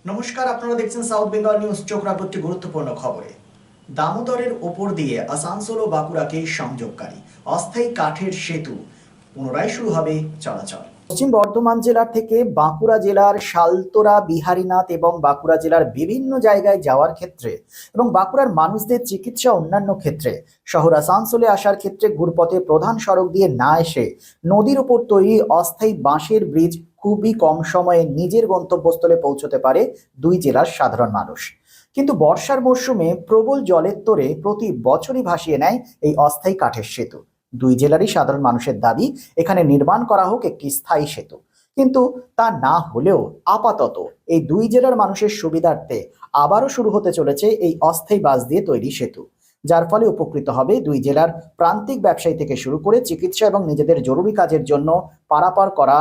নমস্কার, আপনারা দেখছেন সাউথ বেঙ্গল নিউজ। চোখ রাখবো একটি গুরুত্বপূর্ণ খবরে। দামোদরের ওপর দিয়ে আসানসোল ও বাঁকুড়াকে সংযোগকারী অস্থায়ী কাঠের সেতু পুনরায় শুরু হবে চলাচল। পশ্চিম বর্ধমান জেলা থেকে বাঁকুড়া জেলার শালতোরা, বিহারীনাথ এবং বাঁকুড়া জেলার বিভিন্ন জায়গায় যাওয়ার ক্ষেত্রে এবং বাঁকুড়ার মানুষদের চিকিৎসা অন্যান্য ক্ষেত্রে শহর আসানসোলে আসার ক্ষেত্রে ঘুরপথে প্রধান সড়ক দিয়ে না এসে নদীর উপর তৈরি অস্থায়ী বাঁশের ব্রিজ খুবই কম সময়ে নিজের গন্তব্যস্থলে পৌঁছতে পারে দুই জেলার সাধারণ মানুষ। কিন্তু বর্ষার মরশুমে প্রবল জলের তোড়ে প্রতি বছরই ভাসিয়ে নেয় এই অস্থায়ী কাঠের সেতু। দুই জেলারই সাধারণ মানুষের দাবি এখানে নির্মাণ করা হোক একটি স্থায়ী সেতু, কিন্তু তা না হলেও আপাতত এই দুই জেলার মানুষের সুবিধার্থে আবারও শুরু হতে চলেছে এই অস্থায়ী বাঁশ দিয়ে তৈরি সেতু, যার ফলে উপকৃত হবে দুই জেলার প্রান্তিক ব্যবসায়ী থেকে শুরু করে চিকিৎসা এবং নিজেদের জরুরি কাজের জন্য পারাপার করা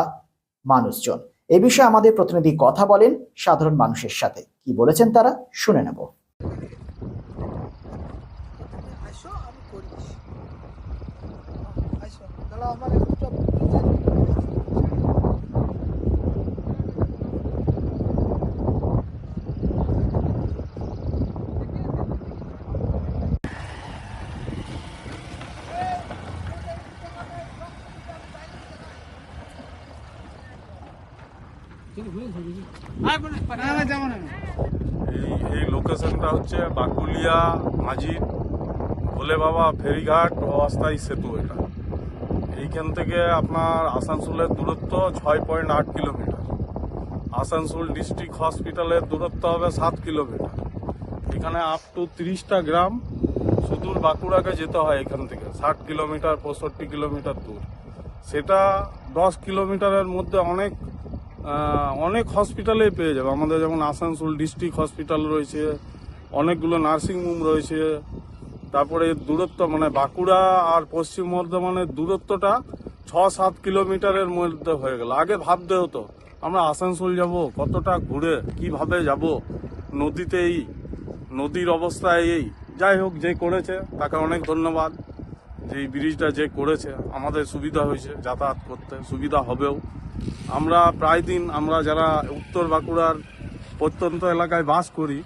মানুষজন। এ বিষয়ে আমাদের প্রতিনিধি কথা বলেন সাধারণ মানুষের সাথে। কি বলেছেন তারা শুনে নেব। এই লোকেশনটা হচ্ছে বাকুলিয়া মাঝির ভোলে বাবা ফেরিঘাট ও অস্থায়ী সেতু। এটা এইখান থেকে আপনার আসানসোলের দূরত্ব 6.8 কিলোমিটার। আসানসোল ডিস্ট্রিক্ট হসপিটালের দূরত্ব হবে 7 কিলোমিটার। এখানে আপ টু 30টা গ্রাম সুদূর বাঁকুড়াকে যেতে হয় এখান থেকে 60 কিলোমিটার 65 কিলোমিটার দূর। সেটা 10 কিলোমিটারের মধ্যে অনেক হসপিটালে পেয়ে যাবে। আমাদের যেমন আসানসোল ডিস্ট্রিক্ট হসপিটাল রয়েছে, অনেকগুলো নার্সিংহোম রয়েছে। তারপরে দূরত্ব মানে বাঁকুড়া আর পশ্চিম বর্ধমানের দূরত্বটা 6-7 কিলোমিটারের মধ্যে হয়ে গেল। আগে ভাবতে হতো আমরা আসানসোল যাব, কতটা ঘুরে কিভাবে যাব, নদীতেই নদীর অবস্থা এই। যাই হোক, যে করেছে তাকে অনেক ধন্যবাদ। যে এই ব্রিজটা যে করেছে আমাদের সুবিধা হয়েছে, যাতায়াত করতে সুবিধা হবেও। আমরা প্রায় দিন আমরা যারা উত্তর বাঁকুড়ার প্রত্যন্ত এলাকায় বাস করি,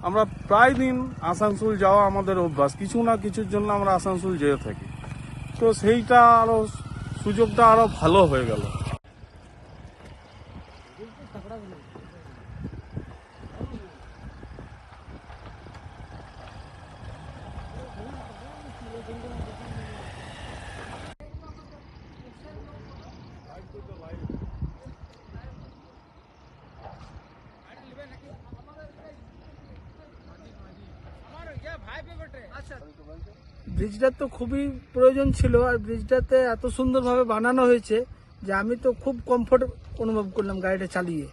আমরা প্রায় দিন আসানসোল যাওয়া আমাদের অভ্যাস। কিছু না কিছুর জন্য আমরা আসানসোল যেয়ে থাকি। তো সেইটা আরও সুযোগটা আরও ভালো হয়ে গেল। ব্রিজটার তো খুবই প্রয়োজন ছিল, আর ব্রিজটাতে এত সুন্দরভাবে বানানো হয়েছে যে আমি তো খুব কমফোর্ট অনুভব করলাম গাড়িটা চালিয়ে।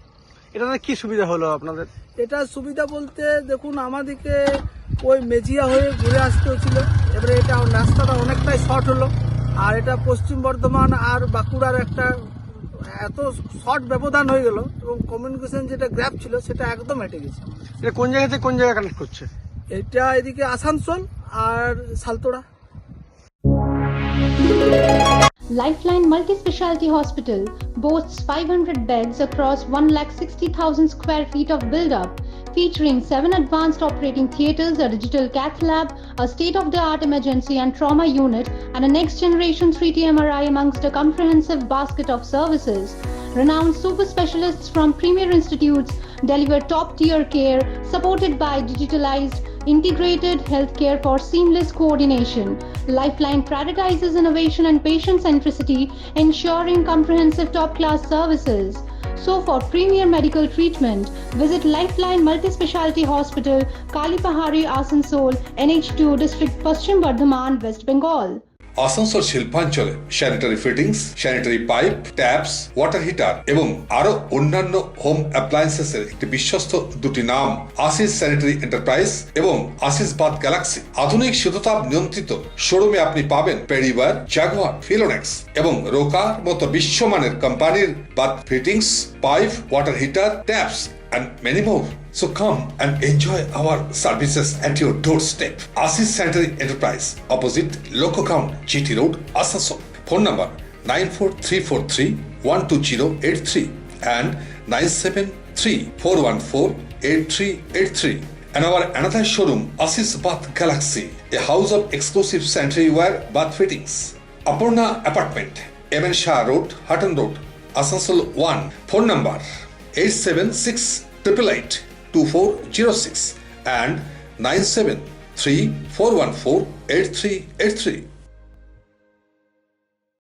এটাতে কি সুবিধা হলো আপনাদের? এটা সুবিধা বলতে দেখুন, আমাদেরকে ওই মেজিয়া হয়ে ঘুরে আসতে হচ্ছিল, এবারে এটা রাস্তাটা অনেকটাই শর্ট হলো। আর এটা পশ্চিম বর্ধমান আর বাঁকুড়ার একটা এত শর্ট ব্যবধান হয়ে গেল, এবং কমিউনিকেশন যেটা গ্যাপ ছিল সেটা একদম হেঁটে গেছে। এটা কোন জায়গা থেকে কোন জায়গায় কানেক্ট করছে? এটা এদিকে আসানসোল আর শালতোড়া। Lifeline Multi-Speciality Hospital boasts 500 beds across 1,60,000 square feet of build-up, featuring 7 advanced operating theatres, a digital cath lab, a state-of-the-art emergency and trauma unit, and a next-generation 3D MRI amongst a comprehensive basket of services. Renowned super specialists from premier institutes deliver top-tier care, supported by digitalized, integrated healthcare for seamless coordination. Lifeline prioritizes innovation and patient centricity, ensuring comprehensive top-class services. So for premier medical treatment, visit Lifeline Multi-Speciality Hospital, Kalipahari, Asansol, NH2 District, Paschim Bardhaman, West Bengal. Asansol শিল্পাঞ্চলে sanitary fittings, sanitary pipe, taps, water heater এবং আরো অন্যান্য home অ্যাপ্লায়েন্সেসের একটি বিশ্বস্ত দুটি নাম Ashis sanitary enterprise এবং Ashis bath Galaxy. আধুনিক শীততাপ নিয়ন্ত্রিত শোরুমে আপনি পাবেন পেরিওয়ার, জাগুয়ার, ফিলোনেক্স এবং রোকার মতো বিশ্বমানের কোম্পানির bath fittings, pipe, water heater, taps and many more. So come and enjoy our services at your doorstep. Asis Sanitary Enterprise, opposite Loco Ground, GT Road, Asansol. Phone number 94343 12083 and 97 973-414-8383. And our another showroom, Asis Bath Galaxy, a house of exclusive sanitary ware bath fittings. Aparna Apartment, MN Shah Road, Hutton Road, Asansol 1. Phone number 876-888-2406 and 973-414-8383.